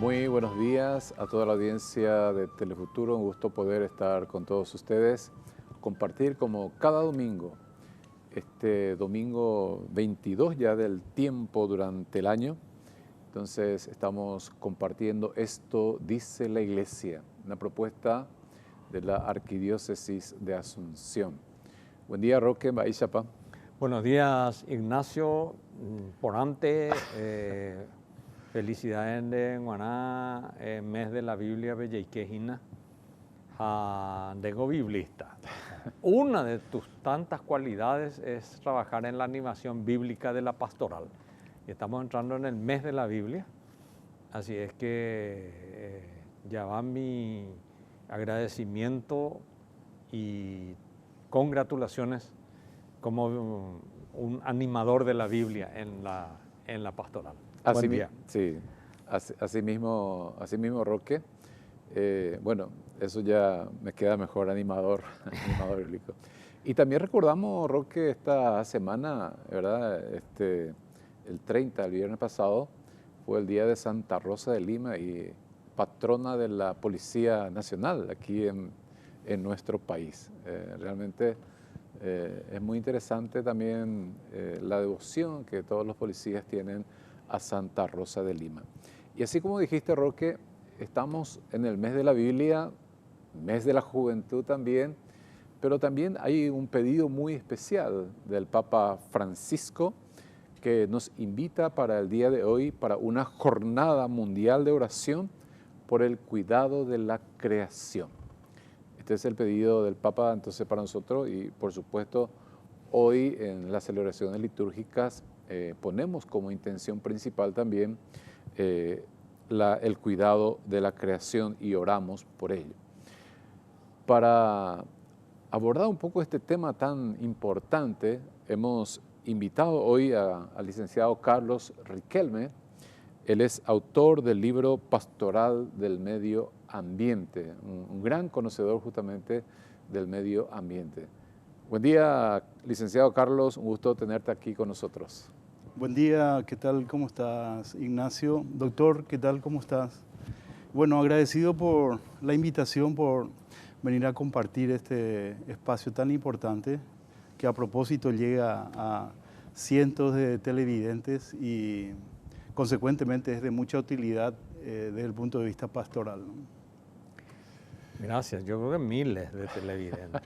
Muy buenos días a toda la audiencia de Telefuturo. Un gusto poder estar con todos ustedes, compartir como cada domingo, este domingo 22 ya del tiempo durante el año. Entonces estamos compartiendo Esto dice la Iglesia, una propuesta de la Arquidiócesis de Asunción. Buen día, Roque Baixapa. Buenos días, Ignacio. Por antes, felicidades de Guaná, mes de la Biblia Belleikejina, Dego biblista. Una de tus tantas cualidades es trabajar en la animación bíblica de la pastoral. Y estamos entrando en el mes de la Biblia, así es que ya va mi agradecimiento y congratulaciones como un animador de la Biblia en la pastoral. Así, Buen día. Sí, así mismo, Roque. Bueno, eso ya me queda mejor animador bíblico. Y también recordamos, Roque, esta semana, ¿verdad? El 30, el viernes pasado, fue el día de Santa Rosa de Lima y patrona de la Policía Nacional aquí en nuestro país. Realmente es muy interesante también la devoción que todos los policías tienen a Santa Rosa de Lima. Y así como dijiste, Roque, estamos en el mes de la Biblia, mes de la juventud también, pero también hay un pedido muy especial del Papa Francisco que nos invita para el día de hoy para una jornada mundial de oración por el cuidado de la creación. Este es el pedido del Papa entonces para nosotros y por supuesto hoy en las celebraciones litúrgicas ponemos como intención principal también el cuidado de la creación y oramos por ello. Para abordar un poco este tema tan importante, hemos invitado hoy al licenciado Carlos Riquelme. Él es autor del libro Pastoral del Medio Ambiente, un gran conocedor justamente del medio ambiente. Buen día, licenciado Carlos, un gusto tenerte aquí con nosotros. Buen día, ¿qué tal? ¿Cómo estás, Ignacio? Doctor, ¿qué tal? ¿Cómo estás? Bueno, agradecido por la invitación, por venir a compartir este espacio tan importante que a propósito llega a cientos de televidentes y consecuentemente es de mucha utilidad desde el punto de vista pastoral, ¿no? Gracias, yo creo que miles de televidentes.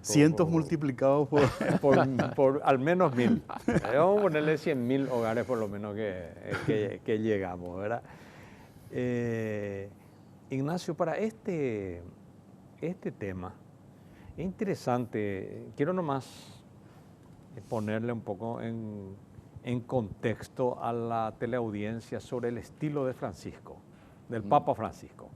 Cientos multiplicados por al menos 1000. Vamos a ponerle 100.000 hogares por lo menos que llegamos, ¿verdad? Ignacio, para este tema es interesante, quiero nomás ponerle un poco en contexto a la teleaudiencia sobre el estilo de Francisco, del Papa Francisco.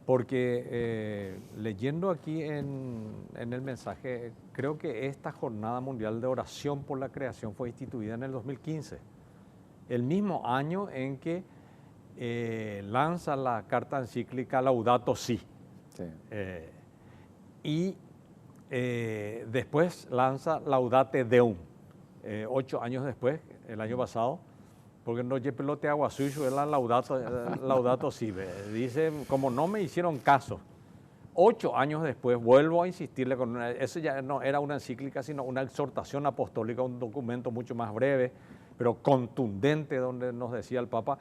Porque leyendo aquí en el mensaje, creo que esta Jornada Mundial de Oración por la Creación fue instituida en el 2015, el mismo año en que lanza la carta encíclica Laudato Si. Sí. Y después lanza Laudate Deum, 8 años después, el año pasado, porque no ye pelote agua suyo, es la Laudato Si. Dice, como no me hicieron caso, 8 años después vuelvo a insistirle con eso ya no era una encíclica, sino una exhortación apostólica, un documento mucho más breve, pero contundente, donde nos decía el Papa,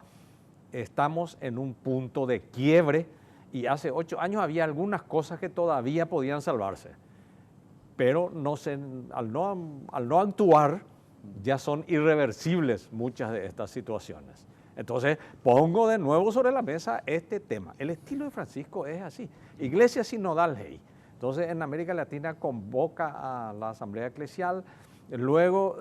estamos en un punto de quiebre y hace 8 años había algunas cosas que todavía podían salvarse, pero al no actuar, ya son irreversibles muchas de estas situaciones. Entonces, pongo de nuevo sobre la mesa este tema. El estilo de Francisco es así. Iglesia sinodal, hey. Entonces, en América Latina convoca a la Asamblea Eclesial. Luego,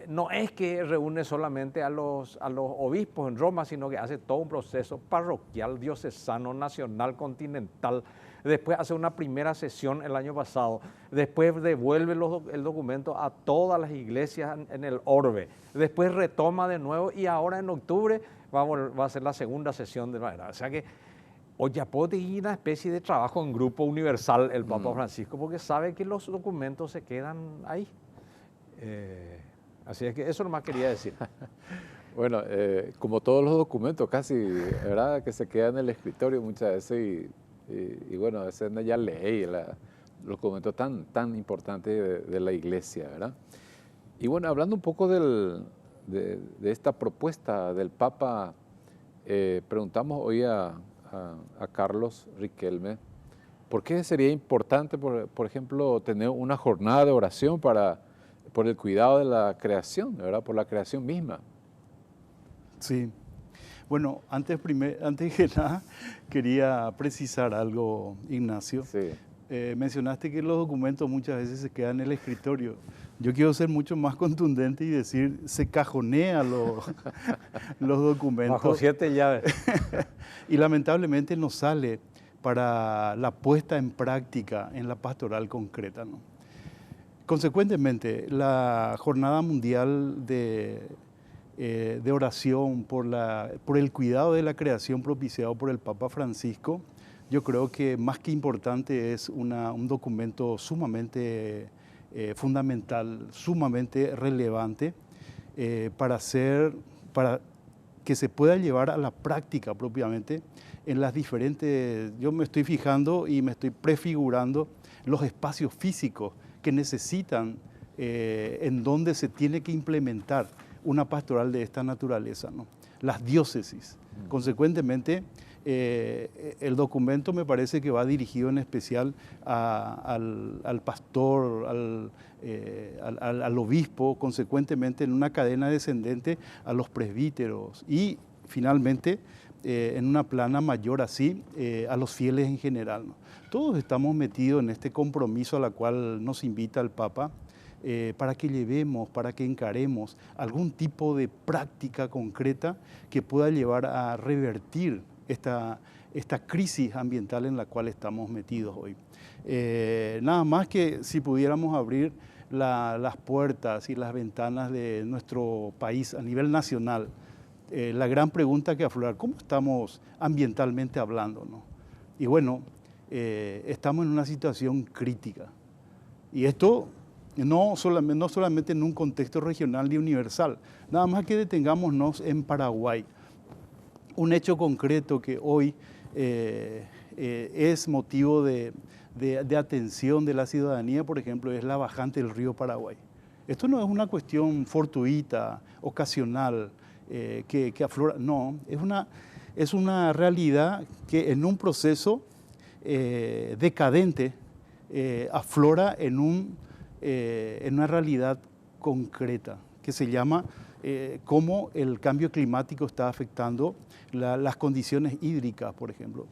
no es que reúne solamente a los obispos en Roma, sino que hace todo un proceso parroquial, diocesano, nacional, continental. Después hace una primera sesión el año pasado, después devuelve el documento a todas las iglesias en el orbe, después retoma de nuevo y ahora en octubre va a ser la segunda sesión de manera. O sea que hoy ya puede ir una especie de trabajo en grupo universal el Papa Francisco porque sabe que los documentos se quedan ahí. Así es que eso nomás quería decir. Bueno, como todos los documentos casi, ¿verdad? Que se quedan en el escritorio muchas veces y bueno, a veces ya leí los documentos tan importantes de la iglesia, ¿verdad? Y bueno, hablando un poco de esta propuesta del Papa, preguntamos hoy a Carlos Riquelme, ¿por qué sería importante, por ejemplo, tener una jornada de oración por el cuidado de la creación, ¿verdad? Por la creación misma? Sí. Bueno, antes que nada, quería precisar algo, Ignacio. Sí. Mencionaste que los documentos muchas veces se quedan en el escritorio. Yo quiero ser mucho más contundente y decir, se cajonea los documentos. Bajo 7 llaves. Y lamentablemente no sale para la puesta en práctica en la pastoral concreta, ¿no? Consecuentemente, la Jornada Mundial de oración por el cuidado de la creación propiciado por el Papa Francisco, yo creo que más que importante es un documento sumamente fundamental, sumamente relevante para que se pueda llevar a la práctica propiamente en las diferentes, yo me estoy fijando y me estoy prefigurando los espacios físicos que necesitan, en donde se tiene que implementar una pastoral de esta naturaleza, ¿no? Las diócesis. Consecuentemente, el documento me parece que va dirigido en especial al pastor, al obispo, consecuentemente en una cadena descendente a los presbíteros y finalmente en una plana mayor así a los fieles en general, ¿no? Todos estamos metidos en este compromiso a la cual nos invita el Papa, para que llevemos, para que encaremos algún tipo de práctica concreta que pueda llevar a revertir esta crisis ambiental en la cual estamos metidos hoy. Nada más que si pudiéramos abrir las puertas y las ventanas de nuestro país a nivel nacional, la gran pregunta que aflora, ¿cómo estamos ambientalmente hablando, ¿no? Y bueno, estamos en una situación crítica. Y esto no solamente en un contexto regional ni universal, nada más que detengámonos en Paraguay. Un hecho concreto que hoy es motivo de atención de la ciudadanía, por ejemplo, es la bajante del río Paraguay. Esto no es una cuestión fortuita, ocasional, que aflora, no, es una realidad que en un proceso decadente aflora en una realidad concreta que se llama cómo el cambio climático está afectando las condiciones hídricas, por ejemplo.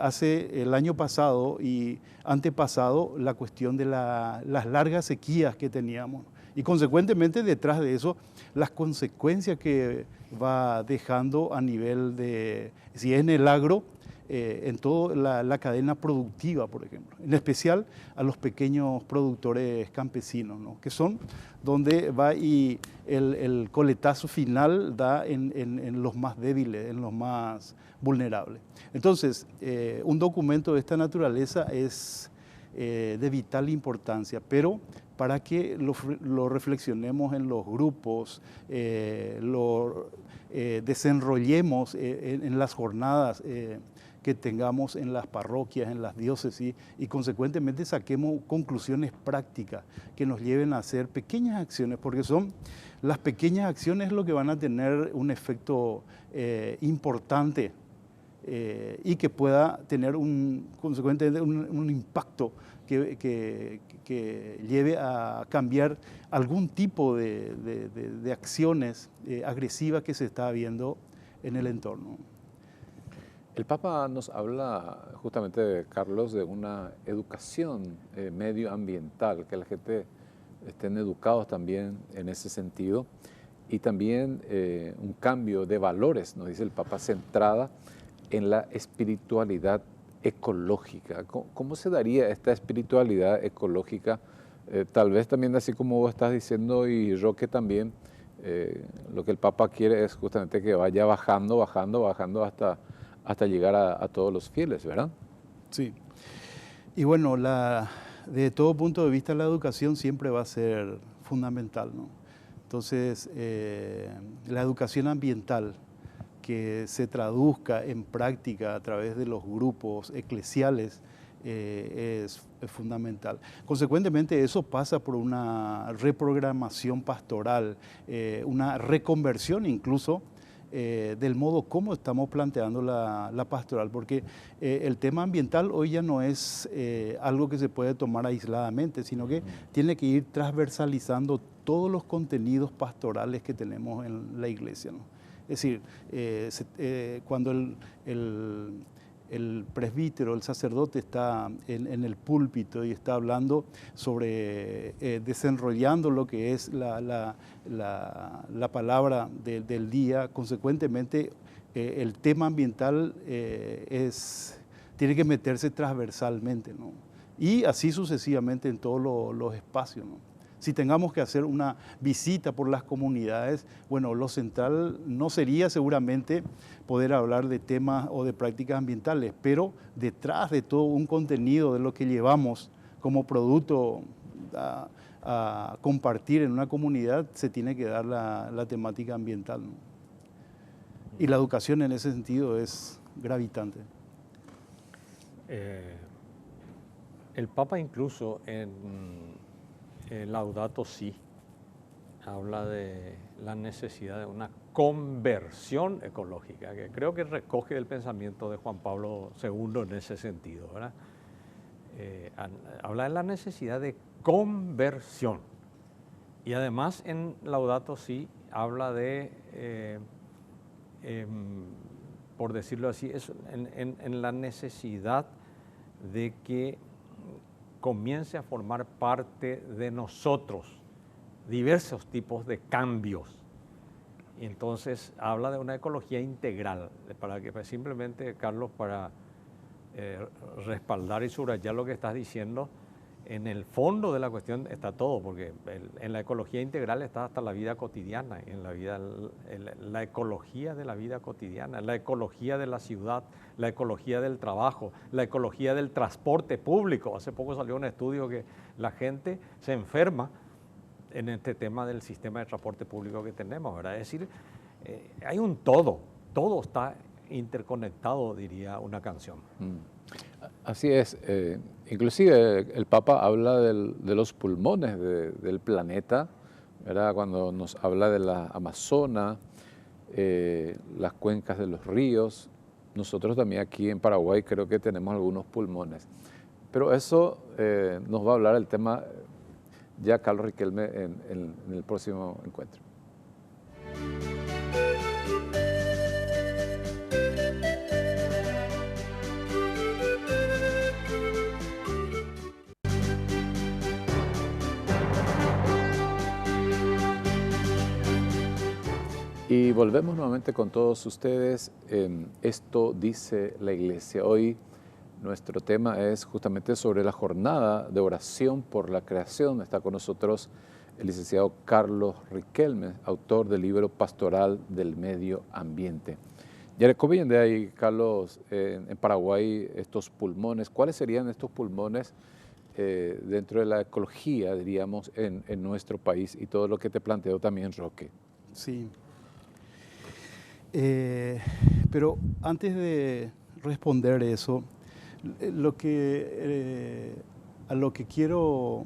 Hace el año pasado y antepasado la cuestión de las largas sequías que teníamos y consecuentemente detrás de eso las consecuencias que va dejando a nivel de, si es en el agro, en toda la cadena productiva, por ejemplo, en especial a los pequeños productores campesinos, ¿no? Que son donde va y el coletazo final da en los más débiles, en los más vulnerables. Entonces, un documento de esta naturaleza es de vital importancia, pero para que lo reflexionemos en los grupos, lo desenrollemos en las jornadas que tengamos en las parroquias, en las diócesis y consecuentemente saquemos conclusiones prácticas que nos lleven a hacer pequeñas acciones, porque son las pequeñas acciones lo que van a tener un efecto importante y que pueda tener consecuentemente un impacto que lleve a cambiar algún tipo de acciones agresivas que se está viendo en el entorno. El Papa nos habla justamente, Carlos, de una educación medioambiental, que la gente estén educados también en ese sentido, y también un cambio de valores, nos dice el Papa, centrada en la espiritualidad ecológica. ¿Cómo se daría esta espiritualidad ecológica? Tal vez también así como vos estás diciendo y Roque también, lo que el Papa quiere es justamente que vaya bajando hasta llegar a todos los fieles, ¿verdad? Sí. Y bueno, de todo punto de vista la educación siempre va a ser fundamental, ¿no? Entonces, la educación ambiental que se traduzca en práctica a través de los grupos eclesiales es fundamental. Consecuentemente, eso pasa por una reprogramación pastoral, una reconversión incluso del modo como estamos planteando la pastoral, porque el tema ambiental hoy ya no es algo que se puede tomar aisladamente, sino que tiene que ir transversalizando todos los contenidos pastorales que tenemos en la iglesia, ¿no? Es decir, cuando el presbítero, el sacerdote está en el púlpito y está hablando sobre, desenrollando lo que es la palabra del día, consecuentemente el tema ambiental tiene que meterse transversalmente, ¿no? Y así sucesivamente en todos los espacios, ¿no? Si tengamos que hacer una visita por las comunidades, bueno, lo central no sería seguramente poder hablar de temas o de prácticas ambientales, pero detrás de todo un contenido de lo que llevamos como producto a compartir en una comunidad, se tiene que dar la temática ambiental, ¿no? Y la educación en ese sentido es gravitante. El Papa incluso en Laudato Si habla de la necesidad de una conversión ecológica, que creo que recoge el pensamiento de Juan Pablo II en ese sentido, ¿verdad? Habla de la necesidad de conversión. Y además en Laudato Si habla de, por decirlo así, en la necesidad de que comience a formar parte de nosotros diversos tipos de cambios. Y entonces habla de una ecología integral, para que simplemente, Carlos, para respaldar y subrayar lo que estás diciendo, en el fondo de la cuestión está todo, porque en la ecología integral está hasta la vida cotidiana, la ecología de la vida cotidiana, la ecología de la ciudad, la ecología del trabajo, la ecología del transporte público. Hace poco salió un estudio que la gente se enferma en este tema del sistema de transporte público que tenemos, ¿verdad? Es decir, hay un todo está interconectado, diría una canción. Así es. Inclusive el Papa habla de los pulmones del planeta, ¿verdad? Cuando nos habla de la Amazona, las cuencas de los ríos. Nosotros también aquí en Paraguay creo que tenemos algunos pulmones. Pero eso nos va a hablar el tema ya Carlos Riquelme en el próximo encuentro. Y volvemos nuevamente con todos ustedes. Esto dice la Iglesia. Hoy nuestro tema es justamente sobre la jornada de oración por la creación. Está con nosotros el licenciado Carlos Riquelme, autor del libro Pastoral del Medio Ambiente. Ya bien de ahí, Carlos, en Paraguay, estos pulmones, ¿cuáles serían estos pulmones dentro de la ecología, diríamos, en nuestro país? Y todo lo que te planteó también Roque. Sí. Pero antes de responder eso, a lo que quiero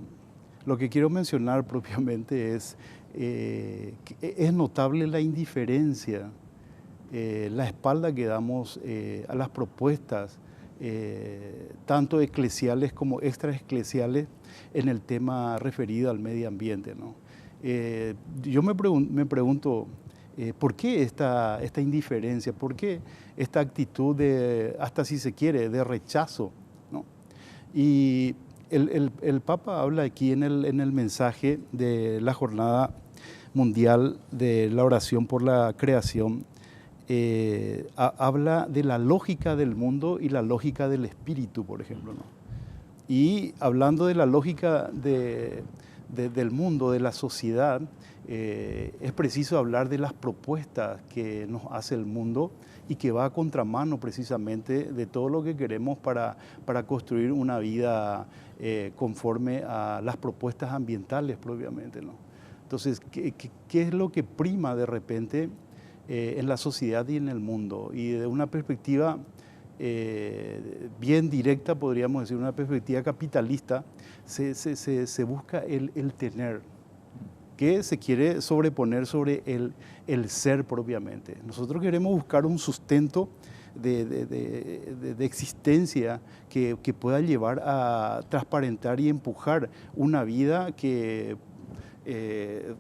mencionar propiamente es que es notable la indiferencia, la espalda que damos a las propuestas, tanto eclesiales como extraeclesiales, en el tema referido al medio ambiente, ¿no? Yo me pregunto, ¿por qué esta indiferencia? ¿Por qué esta actitud hasta si se quiere, de rechazo, ¿no? Y el Papa habla aquí en el mensaje de la Jornada Mundial de la Oración por la Creación, habla de la lógica del mundo y la lógica del espíritu, por ejemplo, ¿no? Y hablando de la lógica del mundo, de la sociedad, es preciso hablar de las propuestas que nos hace el mundo y que va a contramano precisamente de todo lo que queremos para construir una vida conforme a las propuestas ambientales propiamente, ¿no? Entonces, ¿qué es lo que prima de repente en la sociedad y en el mundo? Y de una perspectiva bien directa, podríamos decir, una perspectiva capitalista, se busca el tener, que se quiere sobreponer sobre el ser propiamente. Nosotros queremos buscar un sustento de existencia que pueda llevar a transparentar y empujar una vida que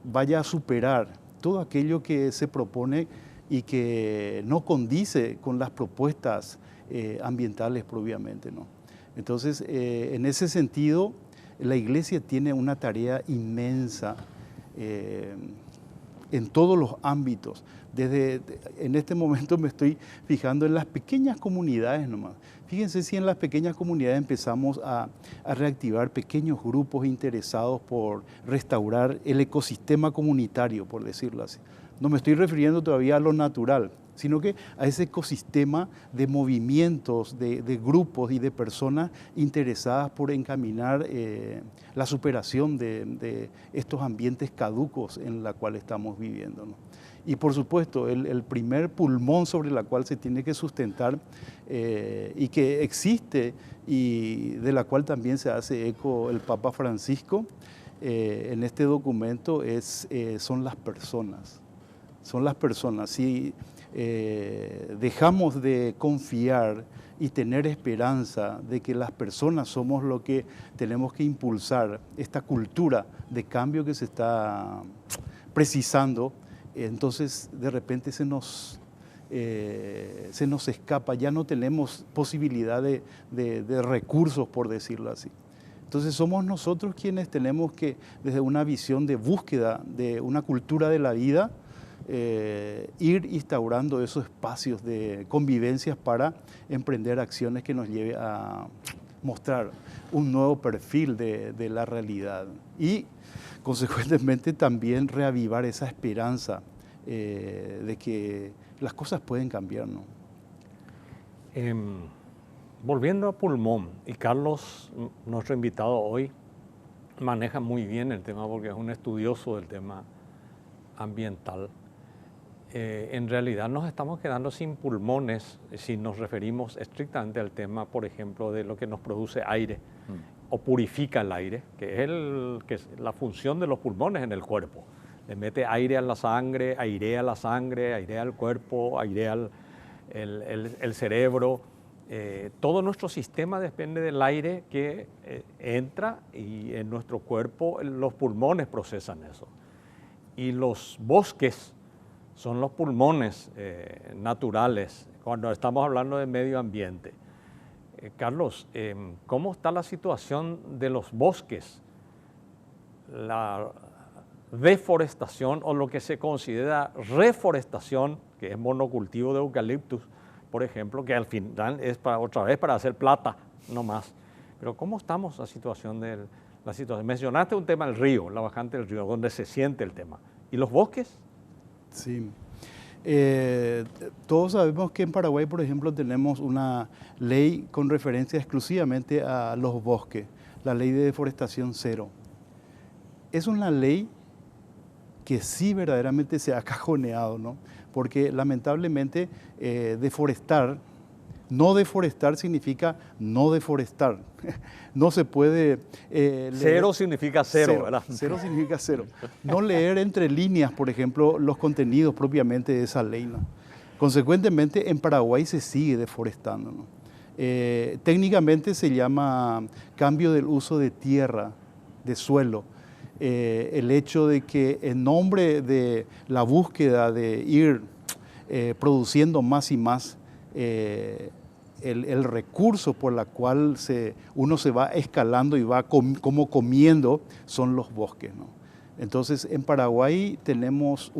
vaya a superar todo aquello que se propone y que no condice con las propuestas ambientales propiamente, ¿no? Entonces, en ese sentido, la Iglesia tiene una tarea inmensa en todos los ámbitos. En este momento me estoy fijando en las pequeñas comunidades nomás. Fíjense si en las pequeñas comunidades empezamos a reactivar pequeños grupos interesados por restaurar el ecosistema comunitario, por decirlo así. No me estoy refiriendo todavía a lo natural, sino que a ese ecosistema de movimientos, de grupos y de personas interesadas por encaminar la superación de estos ambientes caducos en los cuales estamos viviendo, ¿no? Y por supuesto, el primer pulmón sobre el cual se tiene que sustentar y que existe y de la cual también se hace eco el Papa Francisco en este documento son las personas. Son las personas. Si dejamos de confiar y tener esperanza de que las personas somos lo que tenemos que impulsar, esta cultura de cambio que se está precisando, entonces de repente se nos escapa, ya no tenemos posibilidad de recursos, por decirlo así. Entonces somos nosotros quienes tenemos que, desde una visión de búsqueda de una cultura de la vida, ir instaurando esos espacios de convivencias para emprender acciones que nos lleve a mostrar un nuevo perfil de la realidad y consecuentemente también reavivar esa esperanza de que las cosas pueden cambiar, ¿no? Volviendo a pulmón, y Carlos, nuestro invitado hoy, maneja muy bien el tema porque es un estudioso del tema ambiental. En realidad nos estamos quedando sin pulmones si nos referimos estrictamente al tema, por ejemplo, de lo que nos produce aire o purifica el aire, que es la función de los pulmones en el cuerpo. Le mete aire a la sangre, airea el cuerpo, airea el cerebro. Todo nuestro sistema depende del aire que entra y en nuestro cuerpo los pulmones procesan eso. Y los bosques son los pulmones naturales cuando estamos hablando de medio ambiente. Carlos, ¿cómo está la situación de los bosques? La deforestación o lo que se considera reforestación, que es monocultivo de eucaliptus, por ejemplo, que al final es otra vez para hacer plata, no más. Pero ¿cómo estamos la situación de la situación? Mencionaste un tema, el río, la bajante del río, donde se siente el tema. ¿Y los bosques? Sí. Todos sabemos que en Paraguay, por ejemplo, tenemos una ley con referencia exclusivamente a los bosques, la ley de deforestación cero. Es una ley que sí verdaderamente se ha cajoneado, ¿no? Porque lamentablemente no deforestar significa no deforestar. No se puede... cero significa cero, ¿verdad? Cero significa cero. No leer entre líneas, por ejemplo, los contenidos propiamente de esa ley, ¿no? Consecuentemente, en Paraguay se sigue deforestando, ¿no? Técnicamente se llama cambio del uso de tierra, de suelo. El hecho de que en nombre de la búsqueda de ir produciendo más y más, el recurso por el cual uno se va escalando y va como comiendo son los bosques, ¿no? Entonces en Paraguay tenemos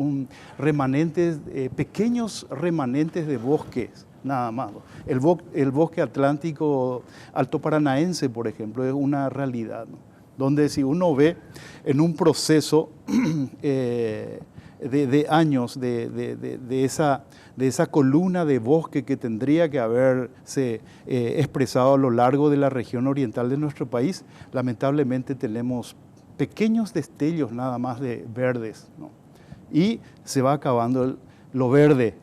pequeños remanentes de bosques, nada más. El bosque atlántico alto paranaense, por ejemplo, es una realidad, ¿no? Donde si uno ve en un proceso de años de esa columna de bosque que tendría que haberse expresado a lo largo de la región oriental de nuestro país, lamentablemente tenemos pequeños destellos nada más de verdes, ¿no? Y se va acabando lo verde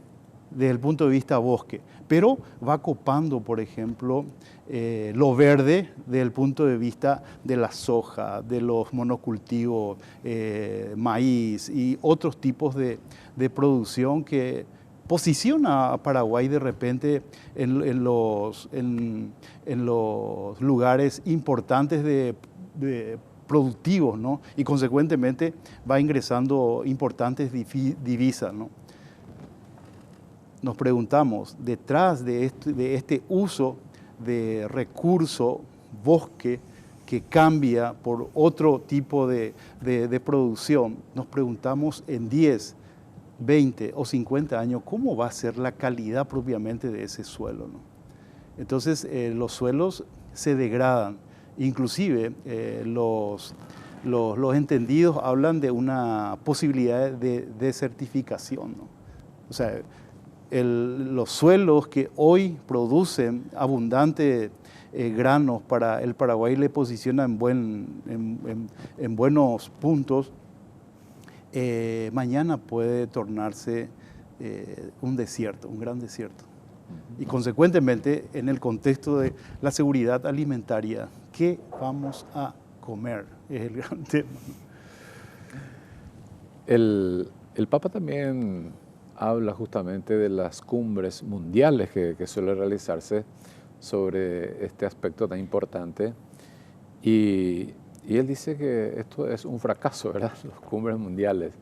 desde el punto de vista bosque, pero va copando, por ejemplo, lo verde desde el punto de vista de la soja, de los monocultivos, maíz y otros tipos de producción que posiciona a Paraguay de repente en los lugares importantes de productivos, ¿no? Y consecuentemente va ingresando importantes divisas, ¿no? Nos preguntamos, detrás de este uso de recurso bosque que cambia por otro tipo de producción, nos preguntamos en 10, 20 o 50 años, ¿cómo va a ser la calidad propiamente de ese suelo, ¿no? Entonces, los suelos se degradan. Inclusive, los entendidos hablan de una posibilidad de desertificación, ¿no? O sea, los suelos que hoy producen abundantes granos para el Paraguay le posicionan en buenos puntos, mañana puede tornarse un desierto, un gran desierto. Y consecuentemente, en el contexto de la seguridad alimentaria, ¿qué vamos a comer? Es el gran tema. El Papa también habla justamente de las cumbres mundiales que suelen realizarse sobre este aspecto tan importante. Y él dice que esto es un fracaso, ¿verdad? Las cumbres mundiales.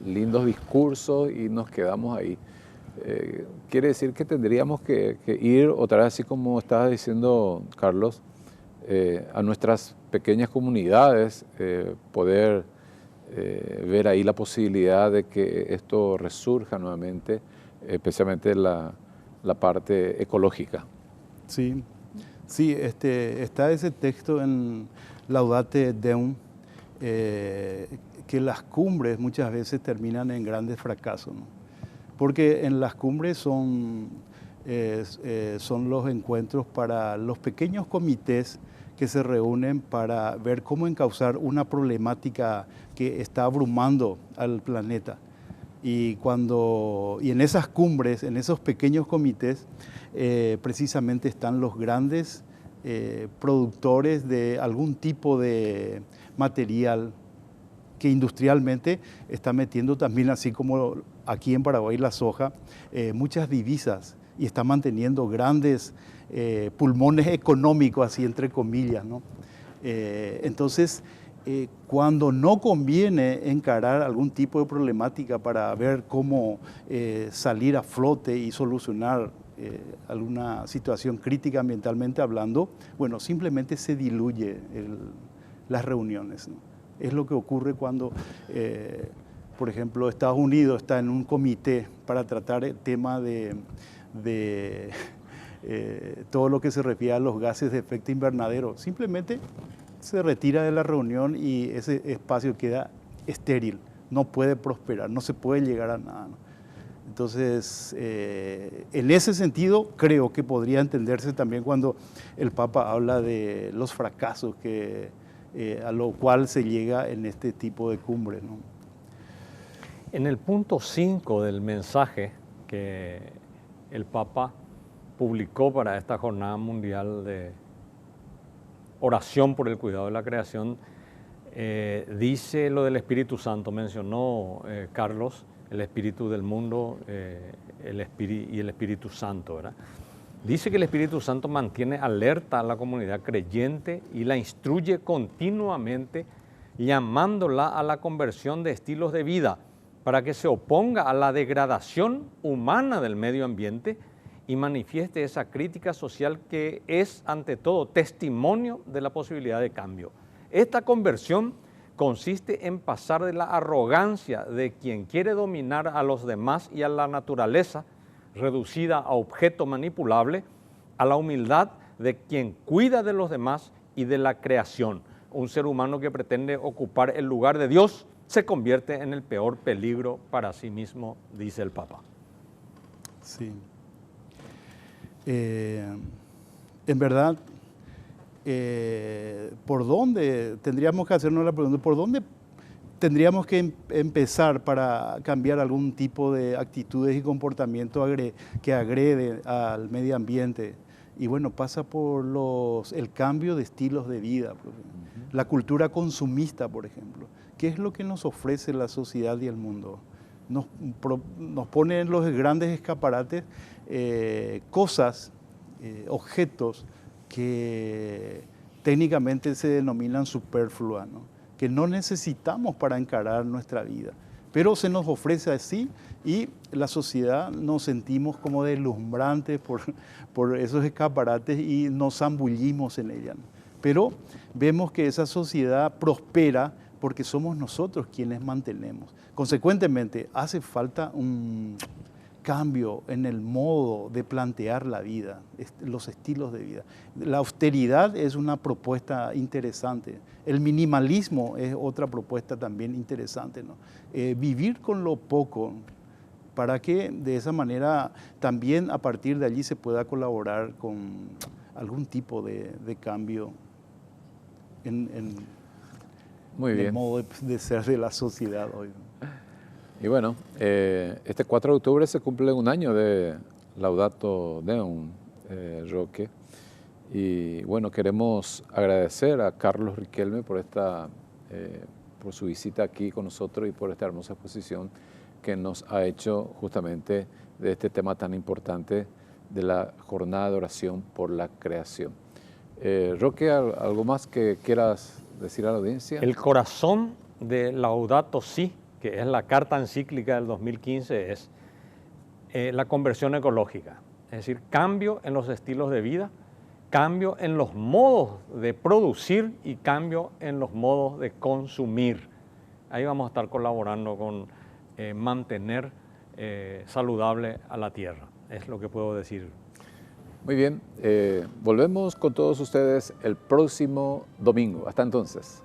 Lindos discursos y nos quedamos ahí. Quiere decir que tendríamos que ir otra vez, así como estaba diciendo Carlos, a nuestras pequeñas comunidades, poder ver ahí la posibilidad de que esto resurja nuevamente, especialmente la parte ecológica. Sí, sí, está ese texto en Laudate Deum, que las cumbres muchas veces terminan en grandes fracasos, ¿no? Porque en las cumbres son los encuentros para los pequeños comités que se reúnen para ver cómo encauzar una problemática que está abrumando al planeta. Y en esas cumbres, en esos pequeños comités, precisamente están los grandes productores de algún tipo de material que industrialmente está metiendo también, así como aquí en Paraguay la soja, muchas divisas y está manteniendo grandes pulmones económicos, así entre comillas, ¿no? Entonces, cuando no conviene encarar algún tipo de problemática para ver cómo salir a flote y solucionar alguna situación crítica ambientalmente hablando, bueno, simplemente se diluye las reuniones, ¿no? Es lo que ocurre cuando, por ejemplo, Estados Unidos está en un comité para tratar el tema de todo lo que se refiere a los gases de efecto invernadero. Simplemente se retira de la reunión y ese espacio queda estéril, no puede prosperar, no se puede llegar a nada, ¿no? Entonces, en ese sentido, creo que podría entenderse también cuando el Papa habla de los fracasos a lo cual se llega en este tipo de cumbres, ¿no? En el punto 5 del mensaje que el Papa publicó para esta Jornada Mundial de Oración por el Cuidado de la Creación, dice lo del Espíritu Santo. Mencionó Carlos el espíritu del mundo y el Espíritu Santo, ¿verdad? Dice que el Espíritu Santo mantiene alerta a la comunidad creyente y la instruye continuamente, llamándola a la conversión de estilos de vida para que se oponga a la degradación humana del medio ambiente y manifieste esa crítica social que es, ante todo, testimonio de la posibilidad de cambio. Esta conversión consiste en pasar de la arrogancia de quien quiere dominar a los demás y a la naturaleza, reducida a objeto manipulable, a la humildad de quien cuida de los demás y de la creación. Un ser humano que pretende ocupar el lugar de Dios se convierte en el peor peligro para sí mismo, dice el Papa. Sí. En verdad, ¿por dónde tendríamos que hacernos la pregunta? ¿Por dónde tendríamos que empezar para cambiar algún tipo de actitudes y comportamiento que agrede al medio ambiente? Y bueno, pasa por el cambio de estilos de vida, la cultura consumista, por ejemplo. ¿Qué es lo que nos ofrece la sociedad y el mundo? Nos pone en los grandes escaparates cosas, objetos que técnicamente se denominan superfluas, ¿no? Que no necesitamos para encarar nuestra vida, pero se nos ofrece así y la sociedad nos sentimos como deslumbrantes por esos escaparates y nos zambullimos en ella, ¿no? Pero vemos que esa sociedad prospera porque somos nosotros quienes mantenemos. Consecuentemente, hace falta un cambio en el modo de plantear la vida, los estilos de vida. La austeridad es una propuesta interesante. El minimalismo es otra propuesta también interesante, ¿no? Vivir con lo poco para que de esa manera también a partir de allí se pueda colaborar con algún tipo de cambio en Muy bien. el modo de ser de la sociedad hoy. Y bueno, este 4 de octubre se cumple un año de Laudato Deum, Roque. Y bueno, queremos agradecer a Carlos Riquelme por su visita aquí con nosotros y por esta hermosa exposición que nos ha hecho justamente de este tema tan importante de la jornada de oración por la creación. Roque, ¿algo más que quieras decir a la audiencia? El corazón de Laudato Si, que es la carta encíclica del 2015, es la conversión ecológica. Es decir, cambio en los estilos de vida, cambio en los modos de producir y cambio en los modos de consumir. Ahí vamos a estar colaborando con mantener saludable a la tierra. Es lo que puedo decir. Muy bien, volvemos con todos ustedes el próximo domingo. Hasta entonces.